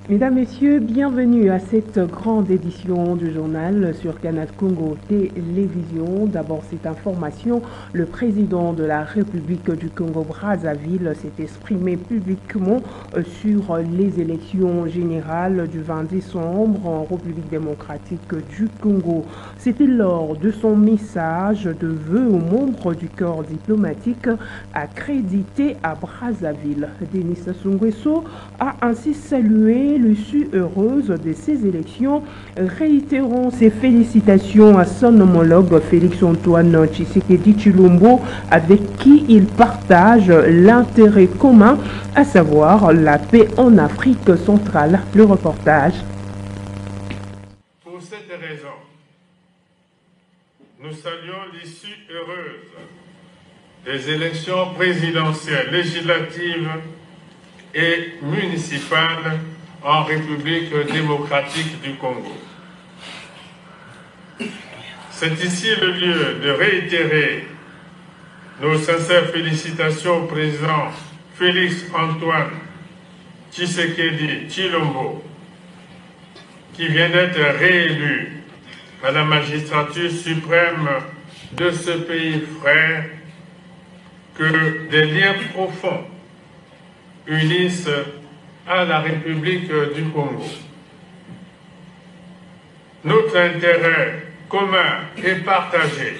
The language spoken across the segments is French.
Mesdames, Messieurs, bienvenue à cette grande édition du journal sur Canal Congo Télévision. D'abord, cette information, le président de la République du Congo-Brazzaville s'est exprimé publiquement sur les élections générales du 20 décembre en République démocratique du Congo. C'était lors de son message de vœux aux membres du corps diplomatique accrédité à Brazzaville. Denis Sassou Nguesso a ainsi salué l'issue heureuse de ces élections, réitérant ses félicitations à son homologue Félix-Antoine Tshisekedi Tshilombo, avec qui il partage l'intérêt commun, à savoir la paix en Afrique centrale. Le reportage. Pour cette raison, nous saluons l'issue heureuse des élections présidentielles, législatives et municipales en République démocratique du Congo. C'est ici le lieu de réitérer nos sincères félicitations au président Félix-Antoine Tshisekedi Tshilombo, qui vient d'être réélu à la magistrature suprême de ce pays frère, que des liens profonds unissent à la République du Congo. Notre intérêt commun et partagé,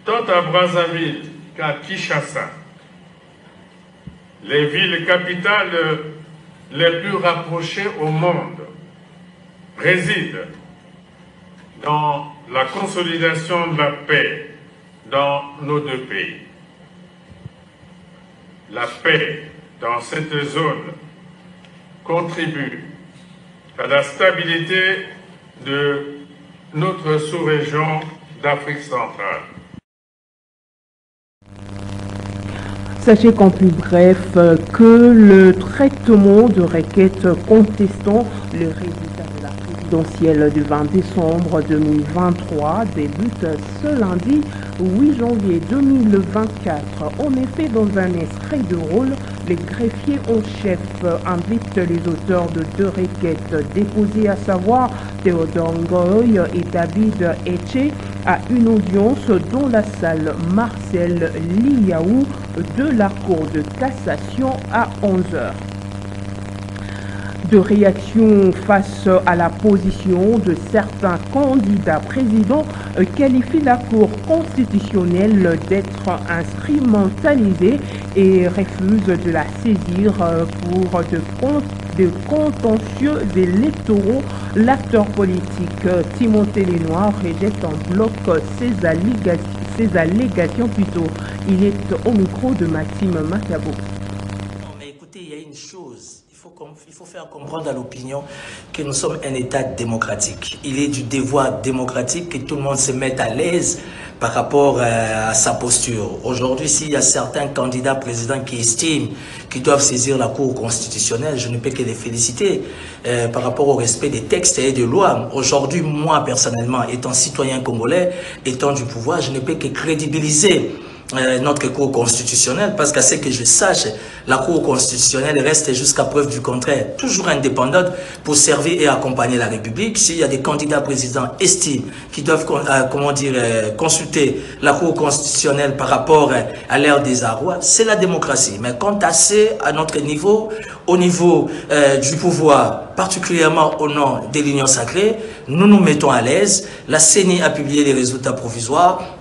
tant à Brazzaville qu'à Kinshasa, les villes capitales les plus rapprochées au monde, réside dans la consolidation de la paix dans nos deux pays. La paix dans cette zone contribue à la stabilité de notre sous-région d'Afrique centrale. Sachez qu'en plus bref, que le traitement de requêtes contestant le résultat de la présidentielle du 20 décembre 2023 débute ce lundi 8 janvier 2024. En effet, dans un extrait de rôle, les greffiers en chef invitent les auteurs de deux requêtes déposées, à savoir Théodore Ngoy et David Etche, à une audience dans la salle Marcel Liaou de la Cour de cassation à 11h. De réaction face à la position de certains candidats présidents qualifient la Cour constitutionnelle d'être instrumentalisée et refuse de la saisir pour de contentieux électoraux. L'acteur politique Timothée Lenoir rejette en bloc ces allégations plutôt. Il est au micro de Maxime Makabo. Non, mais écoutez, il y a une chose. Il faut faire comprendre à l'opinion que nous sommes un État démocratique. Il est du devoir démocratique que tout le monde se mette à l'aise par rapport à sa posture. Aujourd'hui, s'il y a certains candidats présidents qui estiment qu'ils doivent saisir la Cour constitutionnelle, je ne peux que les féliciter par rapport au respect des textes et des lois. Aujourd'hui, moi, personnellement, étant citoyen congolais, étant du pouvoir, je ne peux que crédibiliser notre Cour constitutionnelle, parce qu'à ce que je sache, la Cour constitutionnelle reste jusqu'à preuve du contraire toujours indépendante pour servir et accompagner la République. S'il y a des candidats présidents estiment qu'ils doivent consulter la Cour constitutionnelle par rapport à leur désarroi, c'est la démocratie. Mais quant à notre niveau, au niveau du pouvoir, particulièrement au nom de l'Union sacrée, nous nous mettons à l'aise. La CENI a publié les résultats provisoires.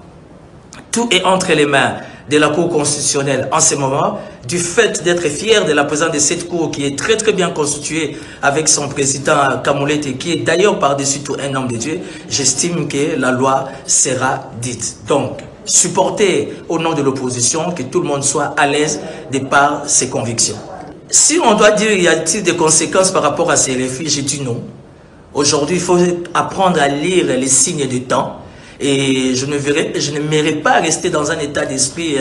Tout est entre les mains de la Cour constitutionnelle en ce moment. Du fait d'être fier de la présence de cette Cour qui est très très bien constituée avec son président Kamolete et qui est d'ailleurs par-dessus tout un homme de Dieu, j'estime que la loi sera dite. Donc, supporter au nom de l'opposition, que tout le monde soit à l'aise de par ses convictions. Si on doit dire, y a-t-il des conséquences par rapport à ces refus, j'ai dit non. Aujourd'hui, il faut apprendre à lire les signes du temps. Et je ne mérite pas rester dans un état d'esprit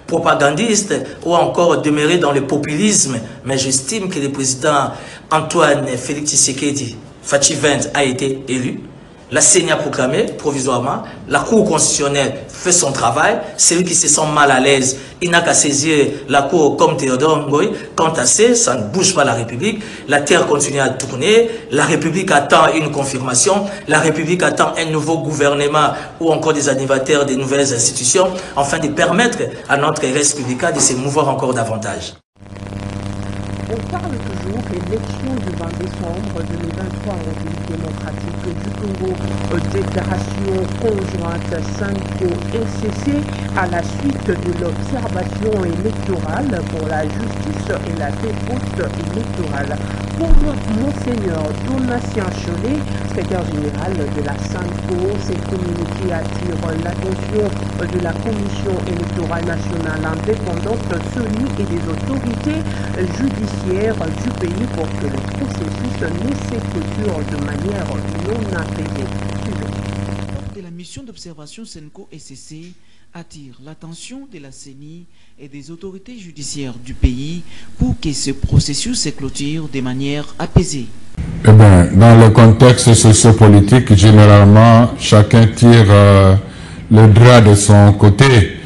propagandiste ou encore demeurer dans le populisme. Mais j'estime que le président Antoine Félix Tshisekedi Fachi 20 a été élu. La CENI a proclamé provisoirement, la Cour constitutionnelle fait son travail, celui qui se sent mal à l'aise, il n'a qu'à saisir la Cour comme Théodore Ngoï. Quant à ça ne bouge pas la République, la terre continue à tourner, la République attend une confirmation, la République attend un nouveau gouvernement ou encore des animateurs des nouvelles institutions, afin de permettre à notre républicain de se mouvoir encore davantage. On parle toujours élection du 20 décembre 2023 en République démocratique du Congo, déclaration conjointe SENCO-ECC à la suite de l'observation électorale pour la justice et la paix post-électorale. Pour Monseigneur Donatien Cholet, secrétaire général de la SENCO, ces communiqués attirent l'attention de la Commission électorale nationale indépendante, celui et des autorités judiciaires du pays pour que le processus ne s'effectue de manière non apaisée. De la mission d'observation SENCO-ECC attire l'attention de la CENI et des autorités judiciaires du pays pour que ce processus se clôture de manière apaisée. Eh bien, dans le contexte sociopolitique, généralement, chacun tire le drap de son côté.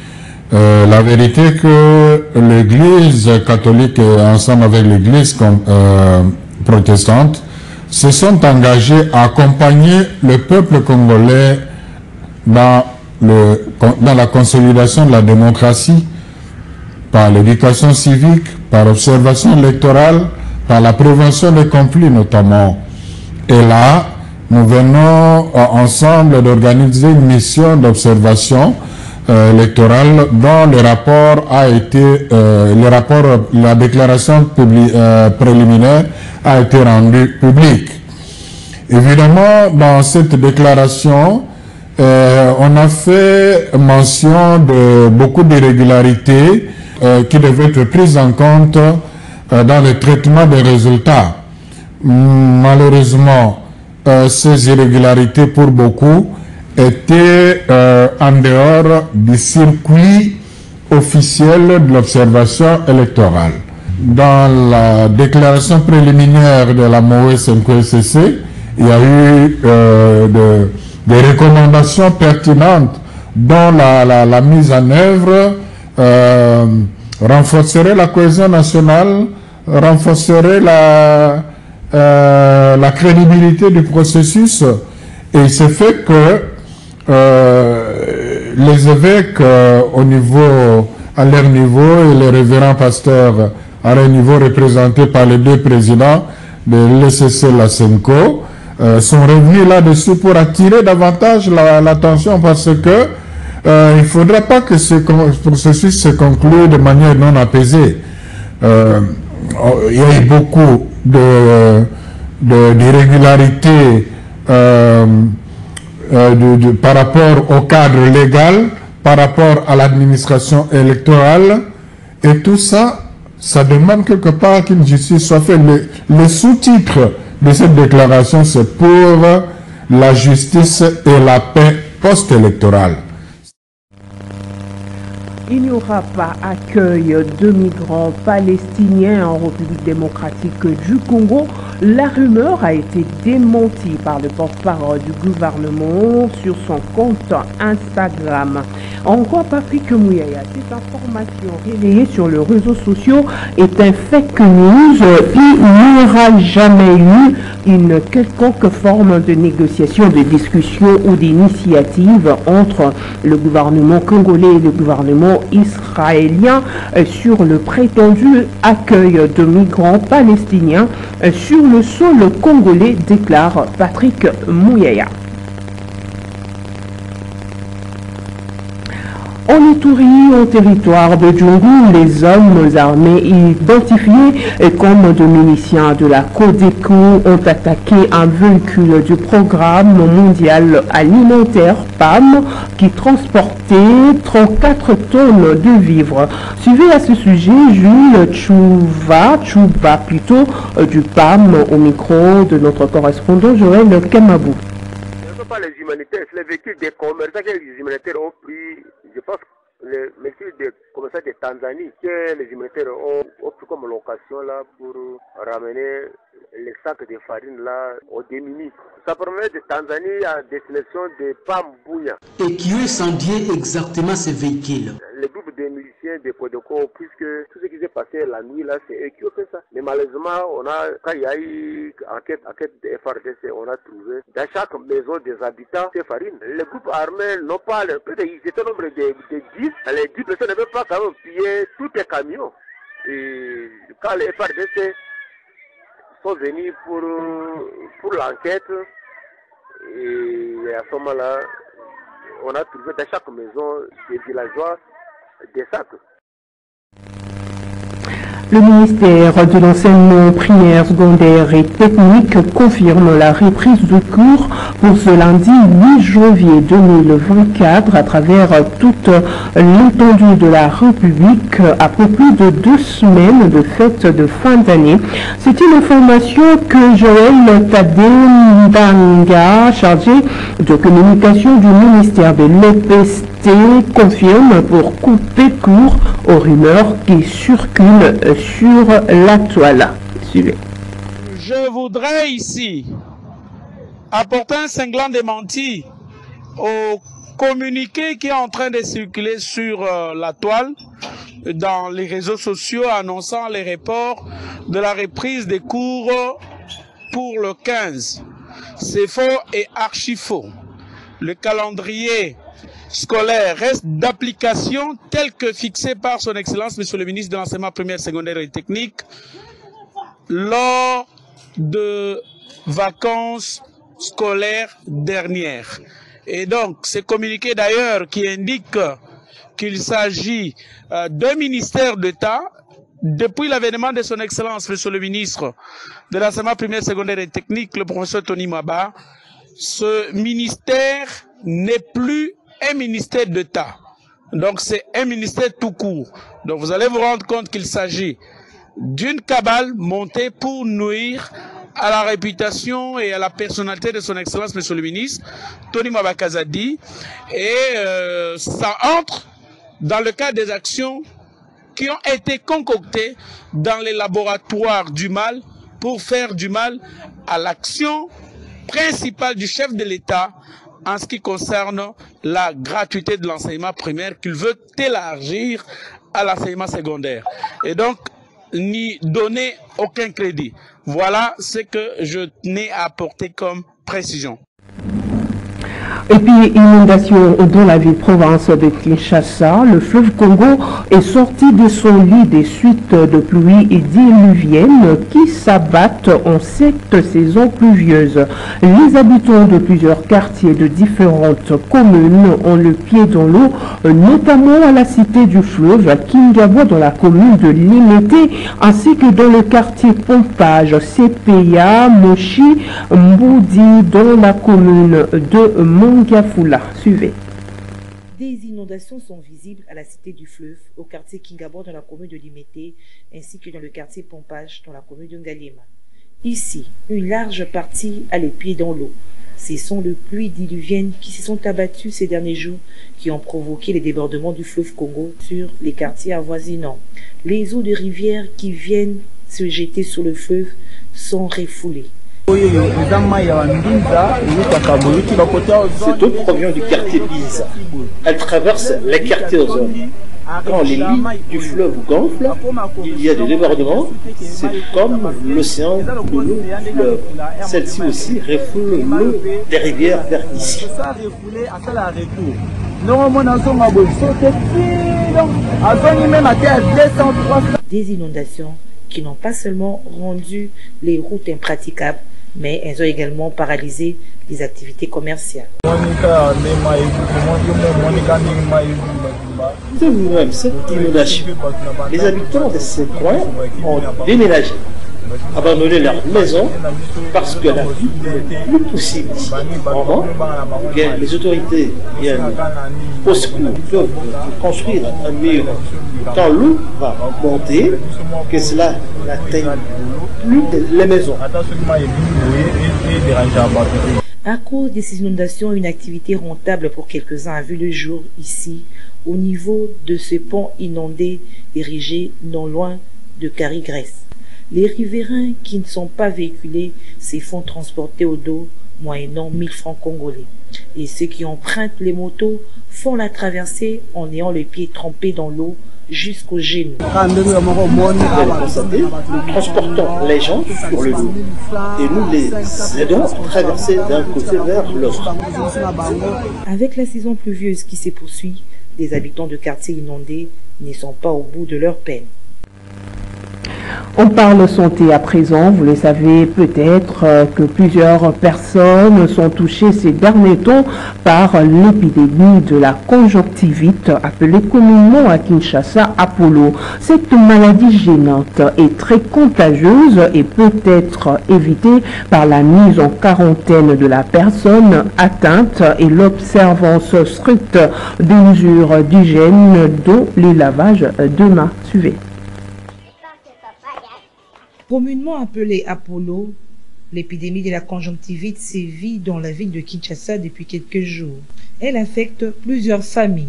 La vérité est que l'Église catholique, ensemble avec l'Église protestante, se sont engagés à accompagner le peuple congolais dans la consolidation de la démocratie, par l'éducation civique, par l'observation électorale, par la prévention des conflits notamment. Et là, nous venons ensemble d'organiser une mission d'observation électorale dont le rapport a été, la déclaration préliminaire a été rendue publique. Évidemment, dans cette déclaration, on a fait mention de beaucoup d'irrégularités qui devaient être prises en compte dans le traitement des résultats. Malheureusement, ces irrégularités pour beaucoup étaient en dehors du circuit officiel de l'observation électorale. Dans la déclaration préliminaire de la MOE SENCO-ECC, il y a eu des recommandations pertinentes dont la mise en œuvre renforcerait la cohésion nationale, renforcerait la crédibilité du processus. Et il se fait que les évêques à leur niveau et les révérends pasteurs à leur niveau représentés par les deux présidents de l'ECC et la SENCO sont revenus là-dessus pour attirer davantage l'attention parce que il ne faudra pas que ce processus se conclue de manière non apaisée. Il y a eu beaucoup d'irrégularités par rapport au cadre légal, par rapport à l'administration électorale, et tout ça, ça demande quelque part qu'une justice soit faite. Le sous-titre de cette déclaration, c'est pour la justice et la paix post-électorale. Il n'y aura pas accueil de migrants palestiniens en République démocratique du Congo. La rumeur a été démentie par le porte-parole du gouvernement sur son compte Instagram. Encore Patrick Mouyaya, cette information relayée sur les réseaux sociaux est un fake news. Il n'y aura jamais eu une quelconque forme de négociation, de discussion ou d'initiative entre le gouvernement congolais et le gouvernement israélien sur le prétendu accueil de migrants palestiniens sur le sol congolais, déclare Patrick Mouyaya. En Ituri, au territoire de Djungu, les hommes armés identifiés comme de miliciens de la Codeco ont attaqué un véhicule du programme mondial alimentaire PAM qui transportait 34 tonnes de vivres. Suivez à ce sujet Jules Chouba plutôt du PAM au micro de notre correspondant Joël Kamabou. Pas les humanitaires, c'est les véhicules des commerçants que les humanitaires ont pris. Je pense que les véhicules des commerçants de Tanzanie que les humanitaires ont pris comme location là pour ramener les sacs de farine là au démuni. Ça provenait de Tanzanie à destination de Pambouya. Et qui a incendié exactement ces véhicules? Le groupe des miliciens de Kodoko, puisque tout ce qui s'est passé la nuit là, c'est eux qui ont fait ça. Mais malheureusement, quand il y a eu enquête de FRDC, on a trouvé dans chaque maison des habitants ces farines. Les groupes armés n'ont pas, peut-être ils étaient au nombre de 10, les 10 personnes ne peuvent pas quand même piller tous les camions. Et quand les FRDC sont venus pour l'enquête, et à ce moment-là, on a trouvé dans chaque maison des villageois des sacs. Le ministère de l'enseignement primaire, secondaire et technique confirme la reprise de cours pour ce lundi 8 janvier 2024 à travers toute l'étendue de la République après plus de 2 semaines de fête de fin d'année. C'est une information que Joël Tadendanga, chargé de communication du ministère de l'EPST, confirme pour couper court aux rumeurs qui circulent sur la toile. Suivez. Je voudrais ici apporter un cinglant démenti au communiqué qui est en train de circuler sur la toile dans les réseaux sociaux annonçant les reports de la reprise des cours pour le 15. C'est faux et archi faux. Le calendrier scolaire reste d'application tel que fixé par son Excellence, Monsieur le ministre de l'Enseignement primaire, secondaire et technique, lors de vacances scolaires dernières. Et donc, c'est communiqué d'ailleurs qui indique qu'il s'agit d'un ministère d'État. Depuis l'avènement de son Excellence, Monsieur le ministre de l'Enseignement primaire, secondaire et technique, le professeur Tony Mwaba, ce ministère n'est plus un ministère d'État. Donc c'est un ministère tout court. Donc vous allez vous rendre compte qu'il s'agit d'une cabale montée pour nuire à la réputation et à la personnalité de son Excellence, Monsieur le ministre, Tony Mwaba Kazadi. Et ça entre dans le cadre des actions qui ont été concoctées dans les laboratoires du mal pour faire du mal à l'action principale du chef de l'État en ce qui concerne la gratuité de l'enseignement primaire qu'il veut élargir à l'enseignement secondaire. Et donc, n'y donner aucun crédit. Voilà ce que je tenais à apporter comme précision. Et puis, inondation dans la ville-province de Kinshasa, le fleuve Congo est sorti de son lit des suites de pluies diluviennes qui s'abattent en cette saison pluvieuse. Les habitants de plusieurs quartiers de différentes communes ont le pied dans l'eau, notamment à la cité du fleuve, à Kingabwa dans la commune de Limete, ainsi que dans le quartier Pompage, Sepeya, Moshi, Mboudi, dans la commune de Mongafula. Suivez. Des inondations sont visibles à la cité du fleuve, au quartier Kingabwa dans la commune de Limete, ainsi que dans le quartier Pompage dans la commune de Ngalema. Ici, une large partie a les pieds dans l'eau. Ce sont les pluies diluviennes qui se sont abattues ces derniers jours qui ont provoqué les débordements du fleuve Congo sur les quartiers avoisinants. Les eaux de rivière qui viennent se jeter sur le fleuve sont refoulées. Cette eau provient du quartier Biza. Elle traverse les quartiers aux zones. Quand les lits du fleuve gonflent, il y a des débordements. C'est comme l'océan de l'eau du fleuve. Celle-ci aussi refoule l'eau des rivières vers ici. Des inondations qui n'ont pas seulement rendu les routes impraticables, mais elles ont également paralysé les activités commerciales. C'est vous-même cette inondation. Les habitants de ces coins ont déménagé, abandonné leur maison parce que la vie n'est plus possible ici. Vraiment, les autorités viennent au secours, peuvent construire un mur. Quand l'eau va monter, que cela n'atteigne plus les maisons. À cause de ces inondations, une activité rentable pour quelques-uns a vu le jour ici, au niveau de ce pont inondé érigé non loin de Carigrèce. Les riverains qui ne sont pas véhiculés s'y font transporter au dos, moyennant 1000 francs congolais. Et ceux qui empruntent les motos font la traversée en ayant les pieds trempés dans l'eau jusqu'aux genoux. Vous allez constater, nous transportons les gens sur le dos et nous les aidons à traverser d'un côté vers l'autre. Avec la saison pluvieuse qui se poursuit, les habitants de quartiers inondés ne sont pas au bout de leur peine. On parle santé à présent. Vous le savez peut-être que plusieurs personnes sont touchées ces derniers temps par l'épidémie de la conjonctivite, appelée communément à Kinshasa Apollo. Cette maladie gênante est très contagieuse et peut être évitée par la mise en quarantaine de la personne atteinte et l'observance stricte des mesures d'hygiène, dont les lavages de mains. Suivez. Communément appelée Apollo, l'épidémie de la conjonctivite sévit dans la ville de Kinshasa depuis quelques jours. Elle affecte plusieurs familles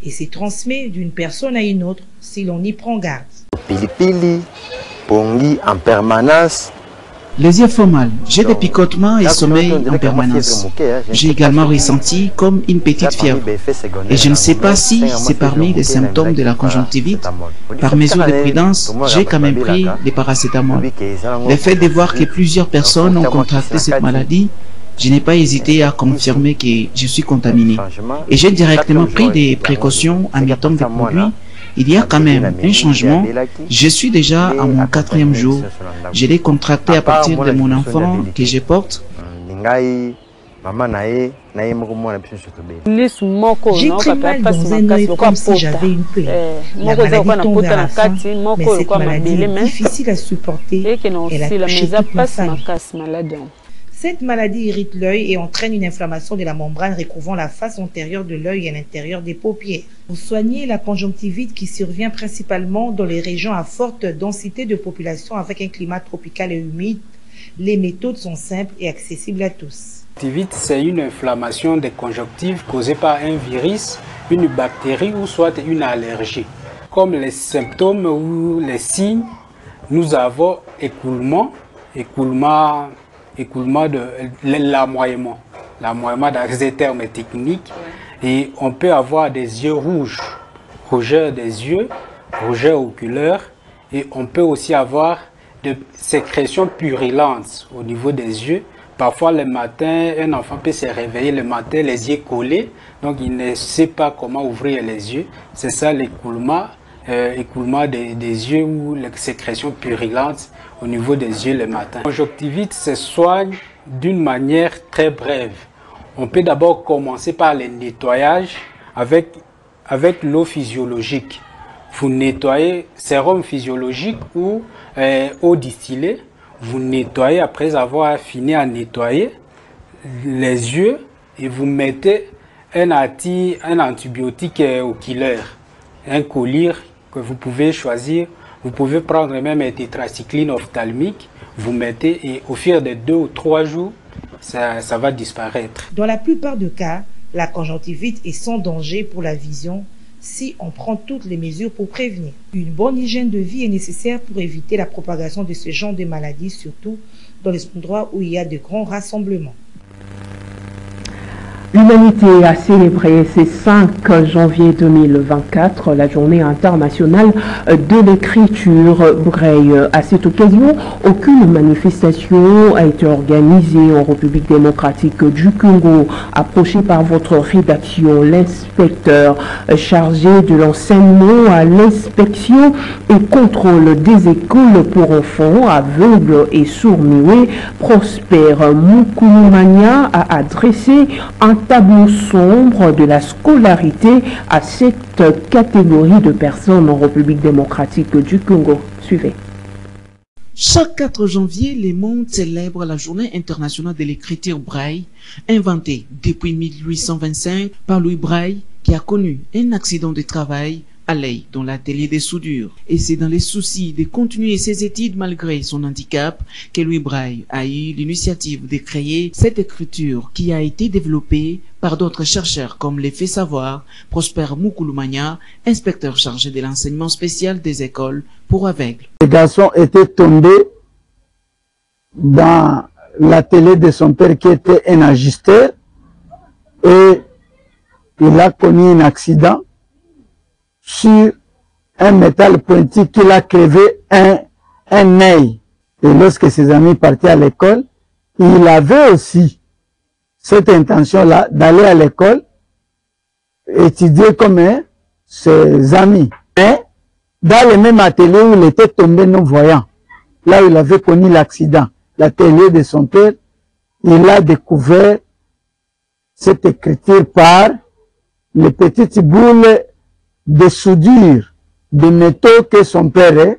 et se transmet d'une personne à une autre si l'on y prend garde. Pilipili, pongi en permanence. Les yeux font mal, j'ai des picotements et sommeil en permanence. J'ai également ressenti comme une petite fièvre. Et je ne sais pas si c'est parmi les symptômes de la conjonctivite. Par mesure de prudence, j'ai quand même pris des paracétamol. Le fait de voir que plusieurs personnes ont contracté cette maladie, je n'ai pas hésité à confirmer que je suis contaminé. Et j'ai directement pris des précautions en mettant des produits. Il y a quand même un changement. Je suis déjà à mon 4e jour. Je l'ai contracté à partir de mon enfant que je porte. J'ai très mal dans un œil comme si j'avais une plaie. La maladie tombe à la fin, mais cette maladie est difficile à supporter. Elle a touché toute ma famille. Cette maladie irrite l'œil et entraîne une inflammation de la membrane recouvrant la face antérieure de l'œil et à l'intérieur des paupières. Pour soigner la conjonctivite qui survient principalement dans les régions à forte densité de population avec un climat tropical et humide, les méthodes sont simples et accessibles à tous. La conjonctivite, c'est une inflammation des conjonctives causée par un virus, une bactérie ou soit une allergie. Comme les symptômes ou les signes, nous avons écoulement de l'amoiement. L'amoiement dans ces termes techniques. Et on peut avoir des yeux rouges, rougeur des yeux, rougeur oculaire. Et on peut aussi avoir des sécrétions purulentes au niveau des yeux. Parfois le matin, un enfant peut se réveiller le matin, les yeux collés. Donc il ne sait pas comment ouvrir les yeux. C'est ça l'écoulement des yeux ou les sécrétions purulentes au niveau des yeux le matin. La conjonctivite se soigne d'une manière très brève. On peut d'abord commencer par le nettoyage avec l'eau physiologique. Vous nettoyez sérum physiologique ou eau distillée. Vous nettoyez après avoir fini à nettoyer les yeux et vous mettez un antibiotique oculaire, un collyre que vous pouvez choisir. Vous pouvez prendre même un tétracycline ophtalmique, vous mettez et au fur de 2 ou 3 jours, ça va disparaître. Dans la plupart des cas, la conjonctivite est sans danger pour la vision si on prend toutes les mesures pour prévenir. Une bonne hygiène de vie est nécessaire pour éviter la propagation de ce genre de maladies, surtout dans les endroits où il y a de grands rassemblements. L'humanité a célébré ce 5 janvier 2024 la journée internationale de l'écriture braille. À cette occasion, aucune manifestation a été organisée en République démocratique du Congo. Approché par votre rédaction, l'inspecteur chargé de l'enseignement à l'inspection et contrôle des écoles pour enfants aveugles et sourds-muets, Prosper Mukulumania, a adressé un tableau sombre de la scolarité à cette catégorie de personnes en République démocratique du Congo. Suivez. Chaque 4 janvier, le monde célèbre la journée internationale de l'écriture braille, inventée depuis 1825 par Louis Braille, qui a connu un accident de travail Alei dans l'atelier des soudures. Et c'est dans les soucis de continuer ses études malgré son handicap que Louis Braille a eu l'initiative de créer cette écriture qui a été développée par d'autres chercheurs comme l'a fait savoir Prosper Moukoulumania, inspecteur chargé de l'enseignement spécial des écoles pour aveugles. Le garçon était tombé dans l'atelier de son père qui était un ajusteur et il a connu un accident sur un métal pointu qu'il a crevé un œil. Et lorsque ses amis partaient à l'école, il avait aussi cette intention-là d'aller à l'école, étudier comme ses amis. Mais dans le même atelier où il était tombé non-voyant, là où il avait connu l'accident, l'atelier de son père, il a découvert cette écriture par les petites boules de soudure, de métaux que son père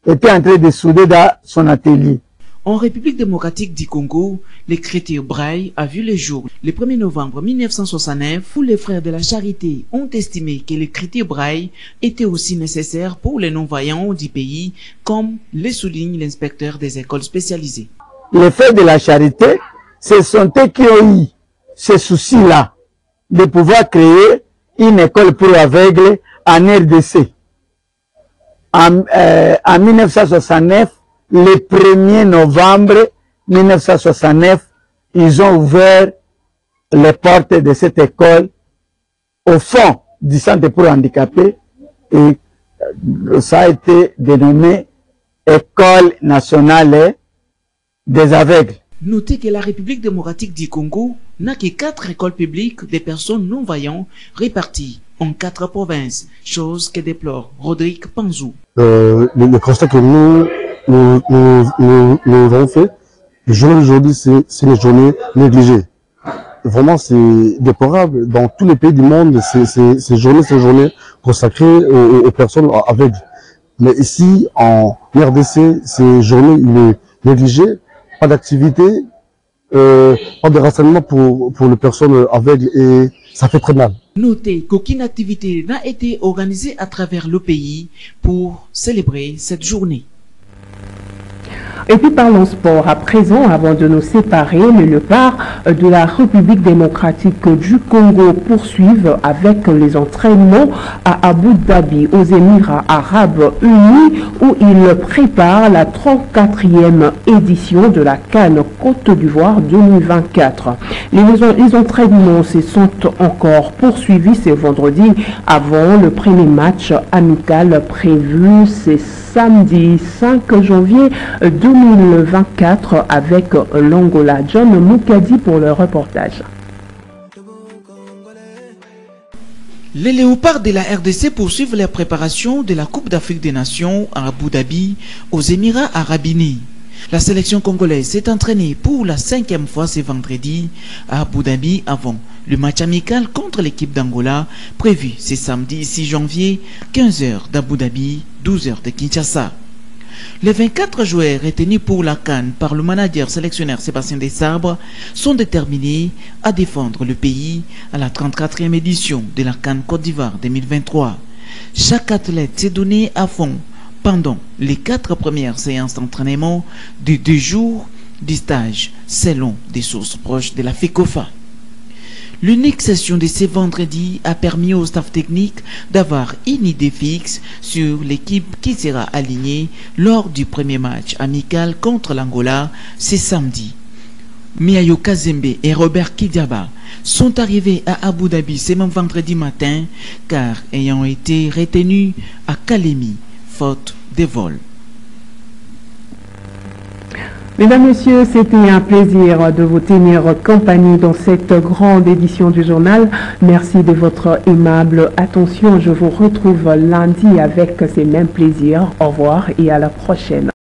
était en train de souder dans son atelier. En République démocratique du Congo, l'écriture Braille a vu le jour le 1er novembre 1969 où les frères de la Charité ont estimé que l'écriture Braille était aussi nécessaire pour les non-voyants du pays, comme le souligne l'inspecteur des écoles spécialisées. Les frères de la Charité, ce sont eux qui ont eu ce souci-là de pouvoir créer une école pour aveugles en RDC. En 1969, le 1er novembre 1969, ils ont ouvert les portes de cette école au fond du centre pour handicapés et ça a été dénommé École nationale des aveugles. Notez que la République démocratique du Congo n'a que 4 écoles publiques des personnes non-voyantes réparties en 4 provinces, chose que déplore Rodrigue Panzou. Le constat que nous avons fait, les journées d'aujourd'hui, c'est les journées négligées. Vraiment, c'est déplorable. Dans tous les pays du monde, ces journées consacrées aux personnes aveugles. Mais ici, en RDC, ces journées, il est négligé. Pas d'activité, pas de rassemblement pour les personnes aveugles et ça fait très mal. Notez qu'aucune activité n'a été organisée à travers le pays pour célébrer cette journée. Et puis parlons sport à présent, avant de nous séparer. Les léopards de la République démocratique du Congo poursuivent avec les entraînements à Abu Dhabi, aux Émirats arabes unis, où ils préparent la 34e édition de la CAN Côte d'Ivoire 2024. Les entraînements se sont encore poursuivis ce vendredi avant le premier match amical prévu ce samedi 5 janvier 2024 avec l'Angola. John Moukadi pour le reportage. Les léopards de la RDC poursuivent les préparations de la Coupe d'Afrique des Nations à Abu Dhabi, aux Émirats arabes unis. La sélection congolaise s'est entraînée pour la 5e fois ce vendredi à Abu Dhabi avant le match amical contre l'équipe d'Angola prévu ce samedi 6 janvier, 15h d'Abu Dhabi, 12h de Kinshasa. Les 24 joueurs retenus pour la CAN par le manager sélectionneur Sébastien Desabre sont déterminés à défendre le pays à la 34e édition de la CAN Côte d'Ivoire 2023. Chaque athlète s'est donné à fond pendant les 4 premières séances d'entraînement de 2 jours du stage, selon des sources proches de la FECOFA. L'unique session de ce vendredi a permis au staff technique d'avoir une idée fixe sur l'équipe qui sera alignée lors du premier match amical contre l'Angola ce samedi. Miayo Kazembe et Robert Kidiaba sont arrivés à Abu Dhabi ce même vendredi matin car ayant été retenus à Kalemi faute de vol. Mesdames, Messieurs, c'était un plaisir de vous tenir compagnie dans cette grande édition du journal. Merci de votre aimable attention. Je vous retrouve lundi avec ces mêmes plaisirs. Au revoir et à la prochaine.